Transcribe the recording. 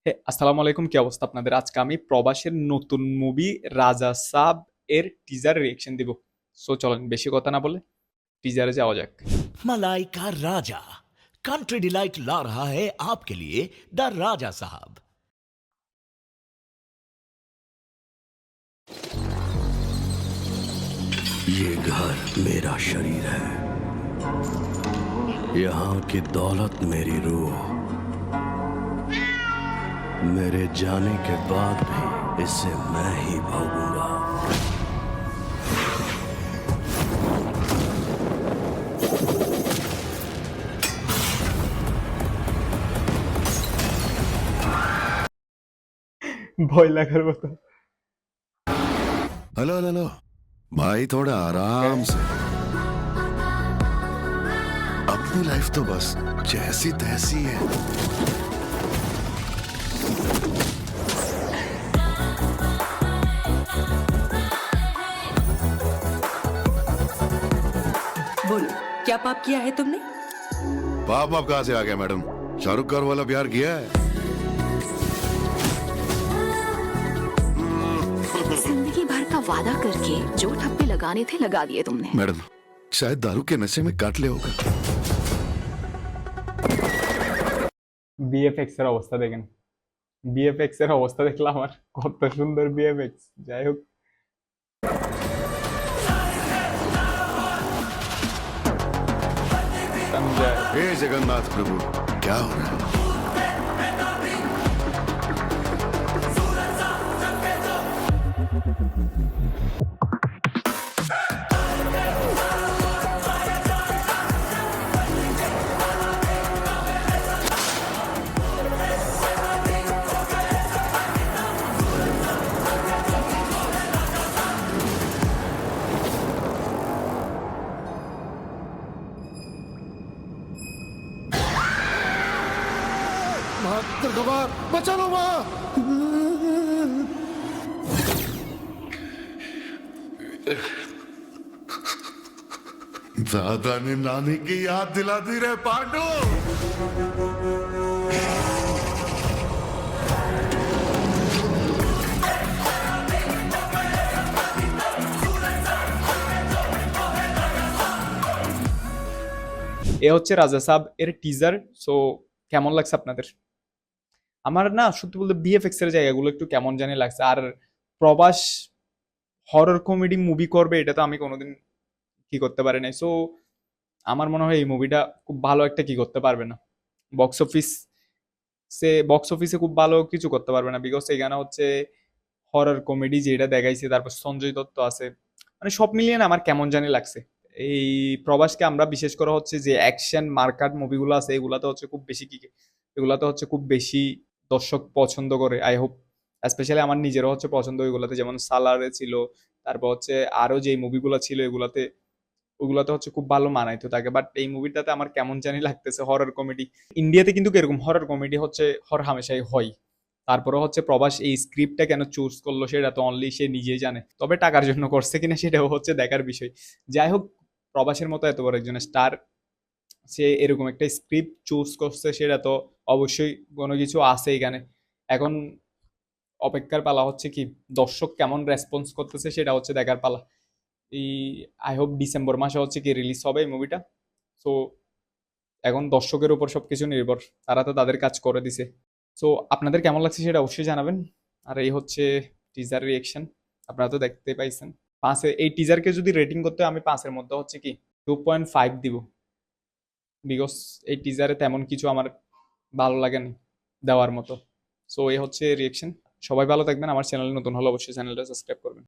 আসসালামু আলাইকুম, কি অবস্থা আপনাদের? আজকে আমি প্রবাসের নতুন মুভি রাজা সাব এর টিজার রিয়েকশন দিব। সো চলেন বেশি কথা না বলে টিজারে যাওয়া যাক। मलाई का राजा कंट्री डिलाइट ला रहा है आपके लिए द राजा साहब। ये घर मेरा शरीर है, यहाँ की दौलत मेरी रूह। मेरे जाने के बाद भी इससे मैं ही भोगूंगा। ভয় লাগার মতো। हेलो हेलो हेलो भाई, थोड़ा आराम से। अपनी लाइफ तो बस जैसी तैसी है। बोलो, क्या पाप किया है तुमने? पाप आप कहाँ से आ गया मैडम? शाहरुख खान वाला प्यार किया है? जिंदगी भर का वादा करके जो ठप्पे लगाने थे लगा दिए तुमने। मैडम, शायद दारू के नशे में काट ले होगा। বিএফএক্স এর অবস্থা দেখেন। বিএফএক্স এর অবস্থা দেখলে আমার কত সুন্দর বিএফএক্স। যাই হোক, সঞ্জয় हे जगन्नाथ प्रभु, क्या हो रहा है? बचा लो माँ। दादा ने नानी की याद दिला दी रे पांडु। এ হচ্ছে রাজা সাব এর টিজার। সো কেমন লাগছে আপনাদের? আমার না সত্যি বলতে বিএফএক্স এর জায়গাগুলো একটু কেমন জানি লাগছে। আর প্রবাস হরর কমেডি মুভি করবে এটা তো আমি কোনোদিন কি করতে পারি নাই। সো আমার মনে হয় এই মুভিটা খুব ভালো একটা কি করতে পারবে না, বক্স অফিসে খুব ভালো কিছু করতে পারবে না। বিকজ এখানে হচ্ছে হরর কমেডি যেটা দেখাইছে, তারপর সঞ্জয় দত্ত আছে, মানে সব মিলিয়ে না আমার কেমন জানি লাগছে। এই প্রবাসকে আমরা বিশেষ করে হচ্ছে যে অ্যাকশন মার্কাট মুভিগুলো আছে এগুলাতে হচ্ছে খুব বেশি কি, এগুলাতে হচ্ছে খুব বেশি দর্শক পছন্দ করে। আই হোপ স্পেশালি আমার নিজেরও হচ্ছে পছন্দ ওইগুলাতে, যেমন সালারে ছিল, তারপর হচ্ছে আরো যে মুভিগুলো ছিল এগুলাতে, ওগুলাতে হচ্ছে খুব ভালো মানাইতো তাকে। বাট এই মুভিটাতে আমার কেমন জানি লাগতেছে হরর কমেডি। ইন্ডিয়াতে কিন্তু এরকম হরর কমেডি হচ্ছে হর হামেশাই হয়। তারপরে হচ্ছে প্রবাস এই স্ক্রিপ্টটা কেন চুজ করলো সেটা তো অনলি সে নিজেই জানে, তবে টাকার জন্য করছে কিনা সেটাও হচ্ছে দেখার বিষয়। যাই হোক, প্রবাসের মতো এত বড় একজন স্টার সে এরকম একটা স্ক্রিপ্ট চুজ করছে, সেটা তো অবশ্যই কোনো কিছু আছে এখানে। এখন অপেক্ষার পালা হচ্ছে কি দর্শক কেমন রেসপন্স করতেছে সেটা হচ্ছে দেখার পালা। এই আই হোপ ডিসেম্বর মাসে হচ্ছে কি রিলিজ হবে এই মুভিটা। সো এখন দর্শকের উপর সবকিছু নির্ভর, তারা তো তাদের কাজ করে দিছে। সো আপনাদের কেমন লাগছে সেটা অবশ্যই জানাবেন। আর এই হচ্ছে টিজার রিয়েকশন, আপনারা তো দেখতে পাইছেন। এই টিজারকে যদি রেটিং করতে হয় আমি 5-এর মধ্যে হচ্ছে কি 2.5 দিব। বিকজ এই টিজারে তেমন কিছু আমার ভালো লাগেনি দেওয়ার মতো। সো এই হচ্ছে রিয়েকশন। সবাই ভালো থাকবেন, আমার চ্যানেলে নতুন হলে অবশ্যই চ্যানেলটা সাবস্ক্রাইব করবেন।